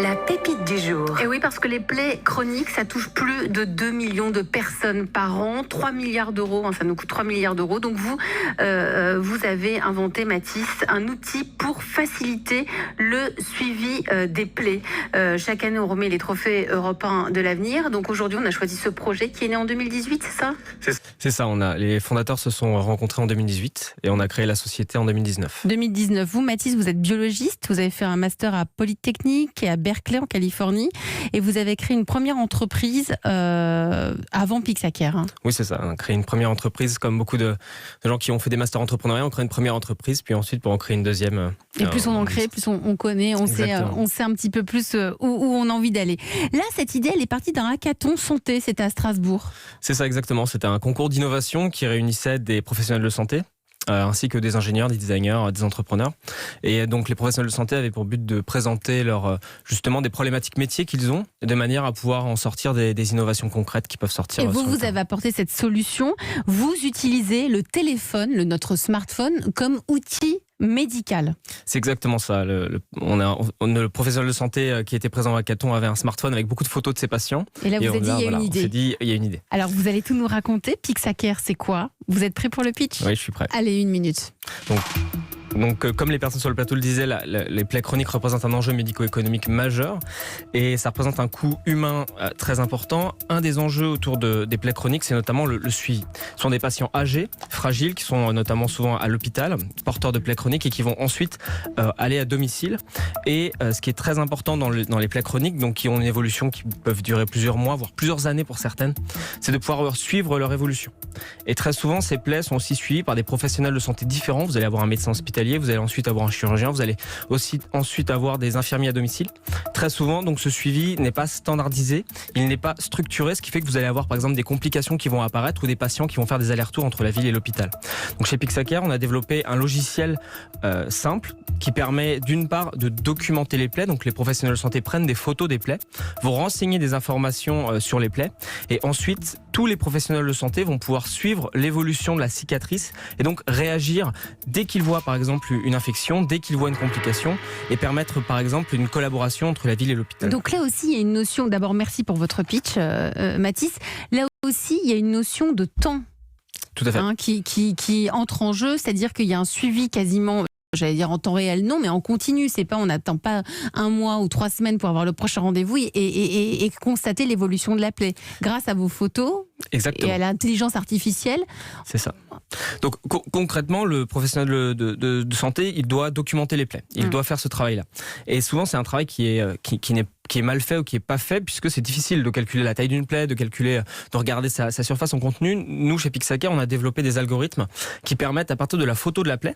La pépite du jour. Et oui, parce que les plaies chroniques, ça touche plus de 2 millions de personnes par an, 3 milliards d'euros, ça nous coûte 3 milliards d'euros. Donc vous avez inventé, Mathis, un outil pour faciliter le suivi des plaies. Chaque année, on remet les trophées européens de l'avenir. Donc aujourd'hui, on a choisi ce projet qui est né en 2018, c'est ça ? C'est ça, les fondateurs se sont rencontrés en 2018 et on a créé la société en 2019. 2019. Vous, Mathis, vous êtes biologiste, vous avez fait un master à Polytechnique et à Berkeley en Californie et vous avez créé une première entreprise avant Pixacare. Oui, c'est ça, on a créé une première entreprise comme beaucoup de gens qui ont fait des masters entrepreneuriat, on crée une première entreprise puis ensuite pour en créer une deuxième. Et plus on en crée, plus on connaît, on sait un petit peu plus où on a envie d'aller. Là, cette idée, elle est partie d'un hackathon santé, c'était à Strasbourg. C'est ça exactement, c'était un concours d'innovation qui réunissait des professionnels de santé, ainsi que des ingénieurs, des designers, des entrepreneurs. Et donc les professionnels de santé avaient pour but de présenter justement des problématiques métiers qu'ils ont, de manière à pouvoir en sortir des innovations concrètes qui peuvent sortir. Et vous avez apporté cette solution. Vous utilisez le téléphone, notre smartphone, comme outil médical. C'est exactement ça. Le professionnel de santé qui était présent à hackathon avait un smartphone avec beaucoup de photos de ses patients. Et là, vous avez dit, il y a une idée. On s'est dit, il y a une idée. Alors, vous allez tout nous raconter. Pixacare, c'est quoi ? Vous êtes prêts pour le pitch ? Oui, je suis prêt. Allez, 1 minute. Donc, comme les personnes sur le plateau le disaient, les plaies chroniques représentent un enjeu médico-économique majeur et ça représente un coût humain très important. Un des enjeux autour des plaies chroniques, c'est notamment le suivi. Ce sont des patients âgés, fragiles, qui sont notamment souvent à l'hôpital, porteurs de plaies chroniques et qui vont ensuite aller à domicile. Et ce qui est très important dans les plaies chroniques, donc qui ont une évolution qui peuvent durer plusieurs mois, voire plusieurs années pour certaines, c'est de pouvoir suivre leur évolution. Et très souvent, ces plaies sont aussi suivies par des professionnels de santé différents. Vous allez avoir un médecin hospitalier, vous allez ensuite avoir un chirurgien, vous allez aussi ensuite avoir des infirmiers à domicile. Très souvent, donc, ce suivi n'est pas standardisé, il n'est pas structuré, ce qui fait que vous allez avoir par exemple des complications qui vont apparaître ou des patients qui vont faire des allers-retours entre la ville et l'hôpital. Donc chez Pixacare, on a développé un logiciel simple qui permet d'une part de documenter les plaies. Donc les professionnels de santé prennent des photos des plaies, vont renseigner des informations sur les plaies et ensuite tous les professionnels de santé vont pouvoir suivre l'évolution de la cicatrice et donc réagir dès qu'ils voient par exemple une infection, dès qu'ils voient une complication et permettre par exemple une collaboration entre la ville et l'hôpital. Donc là aussi il y a une notion, d'abord merci pour votre pitch Mathis, là aussi il y a une notion de temps. Tout à fait. Qui entre en jeu, c'est-à-dire qu'il y a un suivi quasiment, j'allais dire en temps réel, non, mais en continu. C'est pas, on n'attend pas 1 mois ou 3 semaines pour avoir le prochain rendez-vous et constater l'évolution de la plaie. Grâce à vos photos. Exactement. Et à l'intelligence artificielle. C'est ça. Donc concrètement, le professionnel de santé, il doit documenter les plaies. Il doit faire ce travail-là. Et souvent, c'est un travail qui est mal fait ou qui est pas fait, puisque c'est difficile de calculer la taille d'une plaie, de regarder sa surface, son contenu. Nous, chez Pixacare, on a développé des algorithmes qui permettent, à partir de la photo de la plaie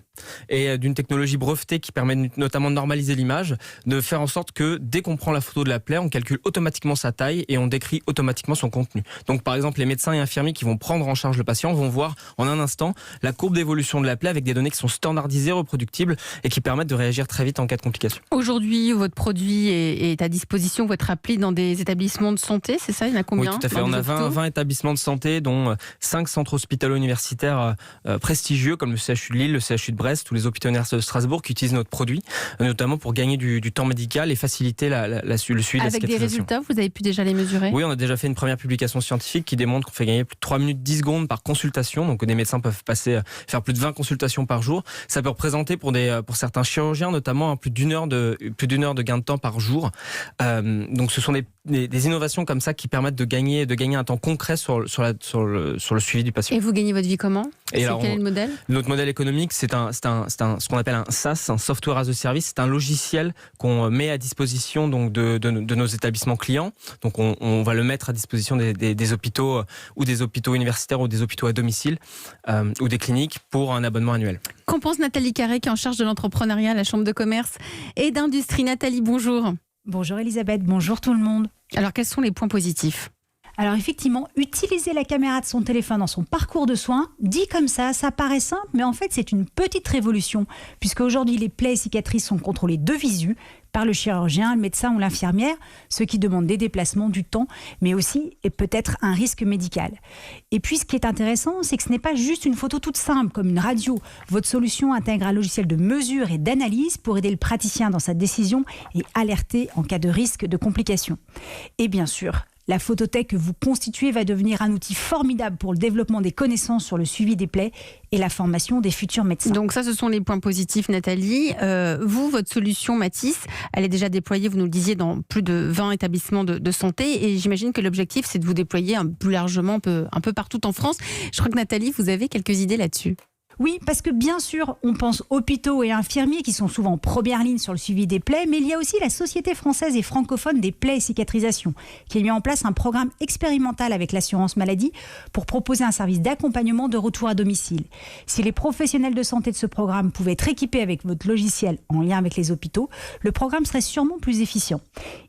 et d'une technologie brevetée qui permet notamment de normaliser l'image, de faire en sorte que dès qu'on prend la photo de la plaie, on calcule automatiquement sa taille et on décrit automatiquement son contenu. Donc, par exemple, les médecins et infirmiers qui vont prendre en charge le patient vont voir en un instant la courbe d'évolution de la plaie avec des données qui sont standardisées, reproductibles et qui permettent de réagir très vite en cas de complication. Aujourd'hui, votre produit est à disposition, votre appli dans des établissements de santé, c'est ça ? Il y en a combien ? Oui, tout à fait. On a 20 établissements de santé, dont 5 centres hospitalo-universitaires prestigieux, comme le CHU de Lille, le CHU de Brest ou les hôpitaux universitaires de Strasbourg, qui utilisent notre produit, notamment pour gagner du temps médical et faciliter le suivi de la cicatrisation. Avec des résultats, vous avez pu déjà les mesurer ? Oui, on a déjà fait une première publication scientifique qui démontre qu'on fait gagner plus de 3 minutes 10 secondes par consultation. Donc des médecins peuvent faire plus de 20 consultations par jour. Ça peut représenter pour certains chirurgiens notamment plus d'une heure de gain de temps par jour. Donc ce sont des innovations comme ça qui permettent de gagner un temps concret sur le suivi du patient. Et vous gagnez votre vie comment ? Quel est le modèle ? Notre modèle économique, c'est ce qu'on appelle un SaaS, un Software as a Service. C'est un logiciel qu'on met à disposition donc de nos établissements clients. Donc on va le mettre à disposition des hôpitaux ou des hôpitaux universitaires ou des hôpitaux à domicile ou des cliniques pour un abonnement annuel. Qu'en pense Nathalie Carré, qui est en charge de l'entrepreneuriat à la Chambre de commerce et d'industrie ? Nathalie, bonjour. Bonjour Elisabeth, bonjour tout le monde. Alors quels sont les points positifs ? Alors effectivement, utiliser la caméra de son téléphone dans son parcours de soins, dit comme ça paraît simple, mais en fait c'est une petite révolution, puisque aujourd'hui les plaies et cicatrices sont contrôlées de visu par le chirurgien, le médecin ou l'infirmière, ce qui demande des déplacements, du temps, mais aussi et peut-être un risque médical. Et puis, ce qui est intéressant, c'est que ce n'est pas juste une photo toute simple, comme une radio. Votre solution intègre un logiciel de mesure et d'analyse pour aider le praticien dans sa décision et alerter en cas de risque de complications. Et bien sûr, la photothèque que vous constituez va devenir un outil formidable pour le développement des connaissances sur le suivi des plaies et la formation des futurs médecins. Donc ça, ce sont les points positifs, Nathalie. Vous, votre solution, Mathis, elle est déjà déployée, vous nous le disiez, dans plus de 20 établissements de santé. Et j'imagine que l'objectif, c'est de vous déployer plus largement, un peu partout en France. Je crois que Nathalie, vous avez quelques idées là-dessus. Oui, parce que bien sûr, on pense hôpitaux et infirmiers qui sont souvent en première ligne sur le suivi des plaies, mais il y a aussi la Société française et francophone des plaies et cicatrisation, qui a mis en place un programme expérimental avec l'assurance maladie pour proposer un service d'accompagnement de retour à domicile. Si les professionnels de santé de ce programme pouvaient être équipés avec votre logiciel en lien avec les hôpitaux, le programme serait sûrement plus efficient.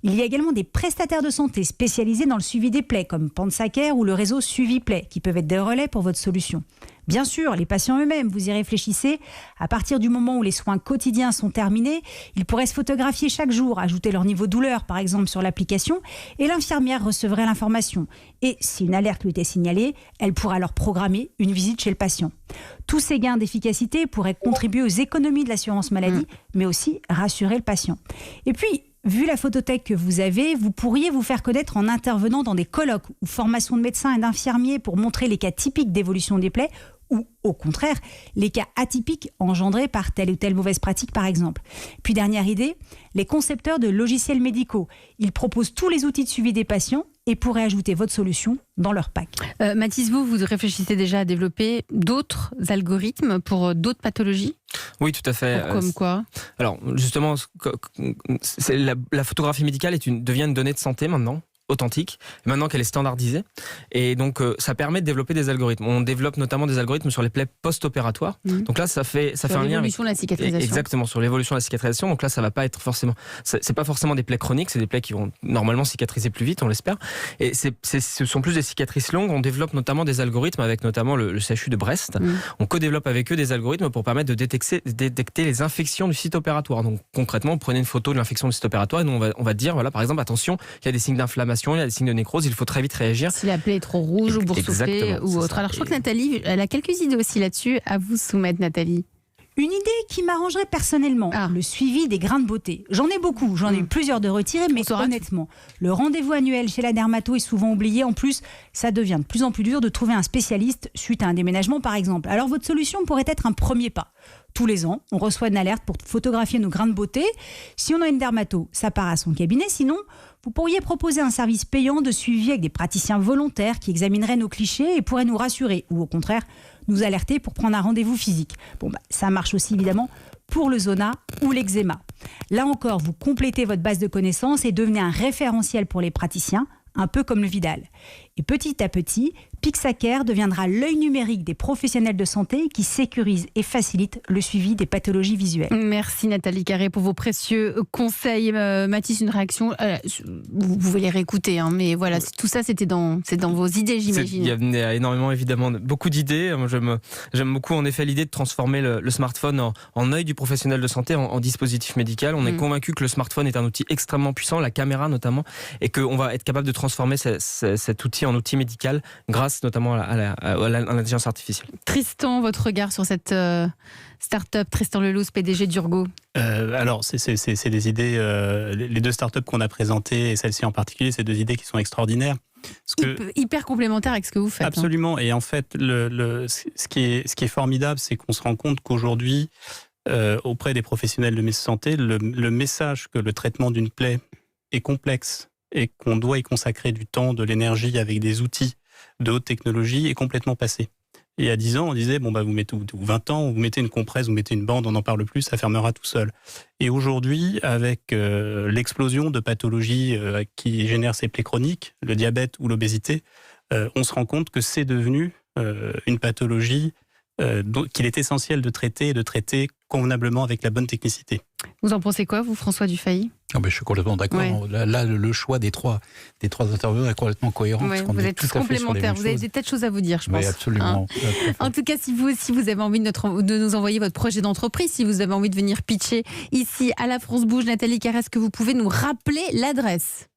Il y a également des prestataires de santé spécialisés dans le suivi des plaies, comme Pansacare ou le réseau Suivi Plaies, qui peuvent être des relais pour votre solution. Bien sûr, les patients eux-mêmes, vous y réfléchissez. À partir du moment où les soins quotidiens sont terminés, ils pourraient se photographier chaque jour, ajouter leur niveau de douleur, par exemple, sur l'application, et l'infirmière recevrait l'information. Et si une alerte lui était signalée, elle pourrait alors programmer une visite chez le patient. Tous ces gains d'efficacité pourraient contribuer aux économies de l'assurance maladie, mais aussi rassurer le patient. Et puis, vu la photothèque que vous avez, vous pourriez vous faire connaître en intervenant dans des colloques ou formations de médecins et d'infirmiers pour montrer les cas typiques d'évolution des plaies ou, au contraire, les cas atypiques engendrés par telle ou telle mauvaise pratique, par exemple. Puis, dernière idée, les concepteurs de logiciels médicaux. Ils proposent tous les outils de suivi des patients et pourraient ajouter votre solution dans leur pack. Mathis, vous réfléchissez déjà à développer d'autres algorithmes pour d'autres pathologies ? Oui, tout à fait. Comme quoi ? Alors, justement, la photographie médicale devient une donnée de santé maintenant, authentique, maintenant qu'elle est standardisée. Et donc, ça permet de développer des algorithmes. On développe notamment des algorithmes sur les plaies post-opératoires. Donc là, ça fait un lien avec l'évolution de la cicatrisation. Exactement, sur l'évolution de la cicatrisation. Donc là, ça va pas être forcément... C'est pas forcément des plaies chroniques, c'est des plaies qui vont normalement cicatriser plus vite, on l'espère. Et ce sont plus des cicatrices longues. On développe notamment des algorithmes avec notamment le CHU de Brest. On co-développe avec eux des algorithmes pour permettre de détecter les infections du site opératoire. Donc concrètement, vous prenez une photo de l'infection du site opératoire et nous, on va dire, voilà, par exemple, attention, il y a des signes d'inflammation, il y a des signes de nécrose, il faut très vite réagir. Si la plaie est trop rouge ou boursouflée ou autre. Alors je crois que Nathalie, elle a quelques idées aussi là-dessus à vous soumettre, Nathalie. Une idée qui m'arrangerait personnellement, le suivi des grains de beauté. J'en ai beaucoup, j'en ai eu plusieurs de retirés, mais honnêtement, le rendez-vous annuel chez la dermato est souvent oublié. En plus, ça devient de plus en plus dur de trouver un spécialiste suite à un déménagement, par exemple. Alors votre solution pourrait être un premier pas. Tous les ans, on reçoit une alerte pour photographier nos grains de beauté. Si on a une dermato, ça part à son cabinet. Sinon, vous pourriez proposer un service payant de suivi avec des praticiens volontaires qui examineraient nos clichés et pourraient nous rassurer ou au contraire nous alerter pour prendre un rendez-vous physique. Ça marche aussi évidemment pour le zona ou l'eczéma. Là encore, vous complétez votre base de connaissances et devenez un référentiel pour les praticiens, un peu comme le Vidal. Et petit à petit, Pixacare deviendra l'œil numérique des professionnels de santé qui sécurise et facilite le suivi des pathologies visuelles. Merci Nathalie Carré pour vos précieux conseils. Mathis, une réaction, vous pouvez les réécouter, mais voilà, tout ça c'est dans vos idées, j'imagine. Il y a énormément, évidemment, beaucoup d'idées. J'aime beaucoup en effet l'idée de transformer le smartphone en œil du professionnel de santé, en dispositif médical. On est convaincu que le smartphone est un outil extrêmement puissant, la caméra notamment, et qu'on va être capable de transformer cet outil en outil médical grâce notamment à l'intelligence artificielle. Tristan, votre regard sur cette start-up, Tristan Lelousse, PDG d'Urgo. Alors, c'est des idées, les deux start-up qu'on a présentées, et celle-ci en particulier, c'est deux idées qui sont extraordinaires. Hyper complémentaires avec ce que vous faites. Absolument, et en fait, ce qui est formidable, c'est qu'on se rend compte qu'aujourd'hui, auprès des professionnels de santé, le message que le traitement d'une plaie est complexe et qu'on doit y consacrer du temps, de l'énergie avec des outils de haute technologie est complètement passé. Et il y a 10 ans, on disait, vous mettez, ou 20 ans, vous mettez une compresse, vous mettez une bande, on n'en parle plus, ça fermera tout seul. Et aujourd'hui, avec l'explosion de pathologies qui génèrent ces plaies chroniques, le diabète ou l'obésité, on se rend compte que c'est devenu une pathologie qu'il est essentiel de traiter et de traiter convenablement avec la bonne technicité. Vous en pensez quoi, vous, François Dufay ? Je suis complètement d'accord. Ouais. Là, le choix des trois intervenants est complètement cohérent. Ouais, vous êtes tous complémentaires. Vous avez des tas de choses à vous dire, je pense. Oui, absolument. En tout cas, si vous aussi vous avez envie de nous envoyer votre projet d'entreprise, si vous avez envie de venir pitcher ici à la France Bouge, Nathalie Carrès, que vous pouvez nous rappeler l'adresse.